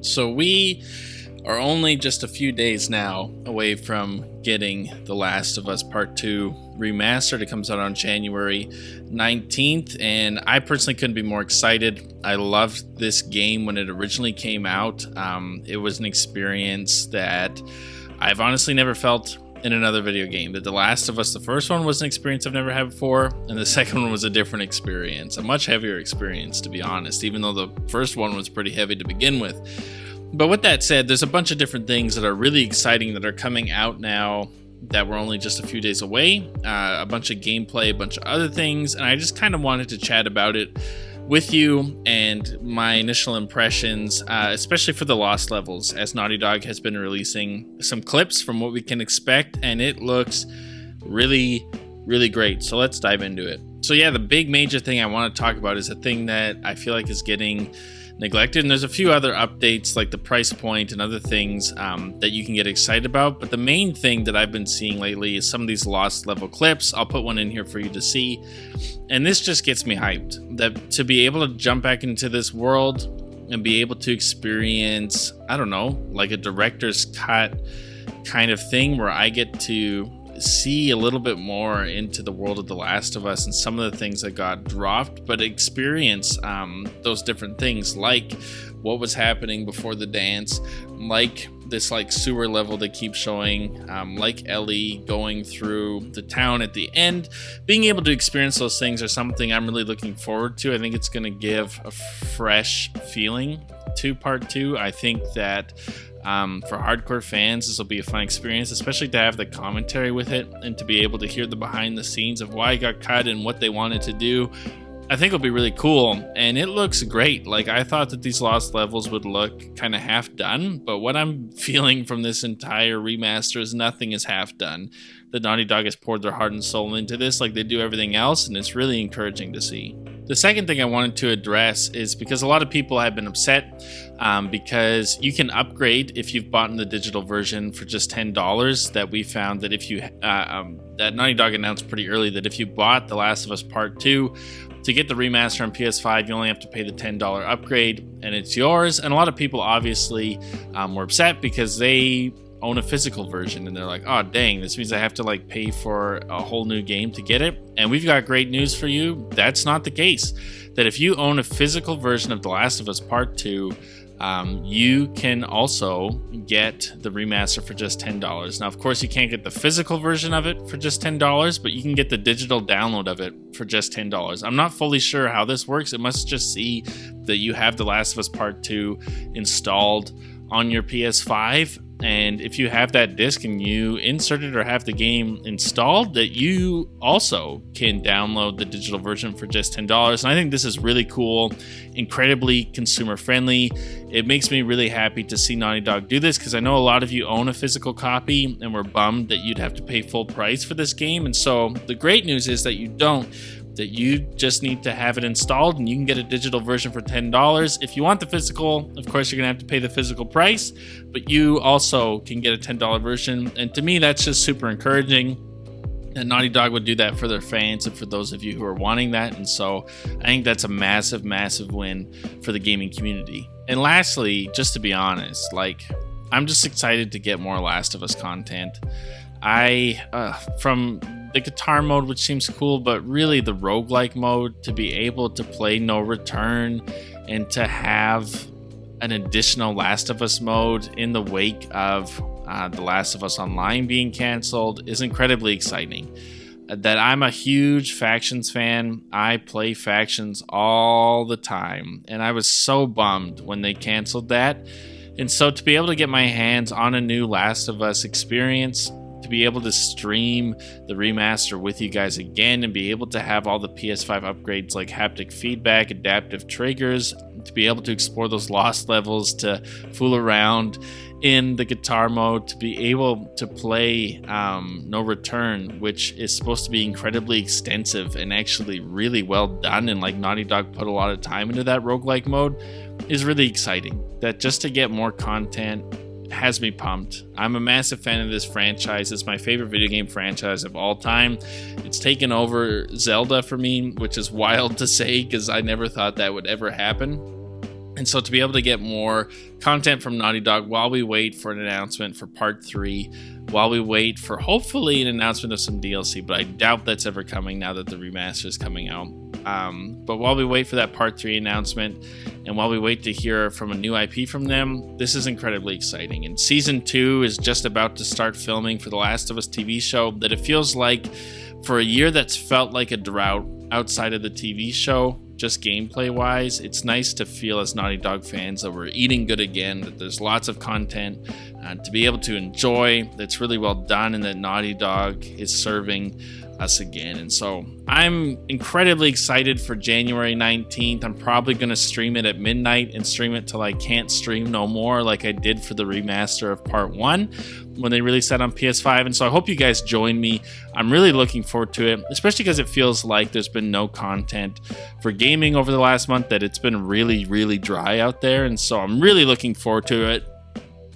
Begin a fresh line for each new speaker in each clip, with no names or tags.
So we are only just a few days now away from getting The Last of Us Part 2 Remastered. It comes out on January 19th, and I personally couldn't be more excited. I loved this game when it originally came out. It was an experience that I've honestly never felt in another video game. That The Last of Us, the first one, was an experience I've never had before, and the second one was a different experience, a much heavier experience, to be honest, even though the first one was pretty heavy to begin with. But with that said, there's a bunch of different things that are really exciting that are coming out now that we're only just a few days away, a bunch of gameplay, a bunch of other things, and I just kind of wanted to chat about it with you and my initial impressions, especially for the Lost Levels, as Naughty Dog has been releasing some clips from what we can expect, and it looks really, really great. So let's dive into it. So yeah, the big major thing I want to talk about is a thing that I feel like is getting neglected, and there's a few other updates like the price point and other things that you can get excited about, but the main thing that I've been seeing lately is some of these Lost level clips. I'll put one in here for you to see, and this just gets me hyped, that to be able to jump back into this world and be able to experience, I don't know, like a director's cut kind of thing where I get to see a little bit more into the world of The Last of Us and some of the things that got dropped, but experience those different things, like what was happening before the dance, like this like sewer level they keep showing, like Ellie going through the town at the end. Being able to experience those things are something I'm really looking forward to. I think it's going to give a fresh feeling to part 2. I think that for hardcore fans, this will be a fun experience, especially to have the commentary with it and to be able to hear the behind the scenes of why it got cut and what they wanted to do. I think it'll be really cool, and it looks great. Like, I thought that these Lost levels would look kind of half done, but what I'm feeling from this entire remaster is nothing is half done. The Naughty Dog has poured their heart and soul into this like they do everything else, and it's really encouraging to see. The second thing I wanted to address is because a lot of people have been upset because you can upgrade if you've bought the digital version for just $10. That we found that if you that Naughty Dog announced pretty early that if you bought The Last of Us Part 2 to get the remaster on PS5, you only have to pay the $10 upgrade and it's yours. And a lot of people obviously were upset because they own a physical version and they're like, oh dang, this means I have to like pay for a whole new game to get it. And we've got great news for you. That's not the case. That if you own a physical version of The Last of Us Part 2, you can also get the remaster for just $10. Now, of course, you can't get the physical version of it for just $10, but you can get the digital download of it for just $10. I'm not fully sure how this works. It must just see that you have The Last of Us Part 2 installed on your PS5. And if you have that disc and you insert it or have the game installed, that you also can download the digital version for just $10. And I think this is really cool, incredibly consumer friendly. It makes me really happy to see Naughty Dog do this because I know a lot of you own a physical copy and were bummed that you'd have to pay full price for this game. And so the great news is that you don't. That you just need to have it installed and you can get a digital version for $10. If you want the physical, of course, you're going to have to pay the physical price, but you also can get a $10 version. And to me, that's just super encouraging. And Naughty Dog would do that for their fans and for those of you who are wanting that. And so I think that's a massive, massive win for the gaming community. And lastly, just to be honest, like, I'm just excited to get more Last of Us content. From the guitar mode, which seems cool, but really the roguelike mode, to be able to play No Return and to have an additional Last of Us mode in the wake of The Last of Us Online being canceled is incredibly exciting. That I'm a huge Factions fan. I play Factions all the time, and I was so bummed when they canceled that. And so to be able to get my hands on a new Last of Us experience, to be able to stream the remaster with you guys again and be able to have all the PS5 upgrades like haptic feedback, adaptive triggers, to be able to explore those Lost levels, to fool around in the guitar mode, to be able to play No Return, which is supposed to be incredibly extensive and actually really well done, and like Naughty Dog put a lot of time into that roguelike mode, is really exciting. That just to get more content has me pumped. I'm a massive fan of this franchise. It's my favorite video game franchise of all time. It's taken over Zelda for me, which is wild to say because I never thought that would ever happen. And so to be able to get more content from Naughty Dog while we wait for an announcement for part 3, while we wait for hopefully an announcement of some DLC, but I doubt that's ever coming now that the remaster is coming out. But while we wait for that part 3 announcement, and while we wait to hear from a new IP from them, this is incredibly exciting. And season 2 is just about to start filming for the Last of Us TV show, that it feels like for a year that's felt like a drought outside of the TV show, just gameplay wise, it's nice to feel as Naughty Dog fans that we're eating good again, that there's lots of content to be able to enjoy, that's really well done, and that Naughty Dog is serving us again. And so I'm incredibly excited for January 19th. I'm probably going to stream it at midnight and stream it till I can't stream no more, like I did for the remaster of part 1 when they released that on PS5. And so I hope you guys join me. I'm really looking forward to it, especially because it feels like there's been no content for gaming over the last month, that it's been really, really dry out there. And so I'm really looking forward to it.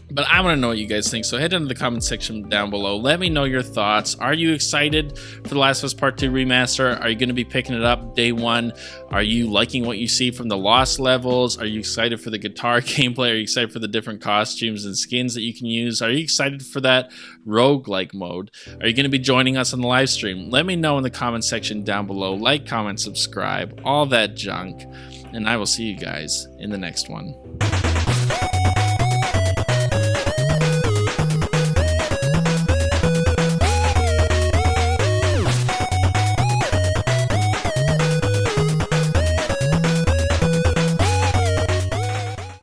But I want to know what you guys think, so head into the comment section down below. Let me know your thoughts. Are you excited for The Last of Us Part 2 Remaster? Are you going to be picking it up day 1? Are you liking what you see from the lost levels? Are you excited for the guitar gameplay? Are you excited for the different costumes and skins that you can use? Are you excited for that roguelike mode? Are you going to be joining us on the live stream? Let me know in the comment section down below. Like, comment, subscribe, all that junk. And I will see you guys in the next one.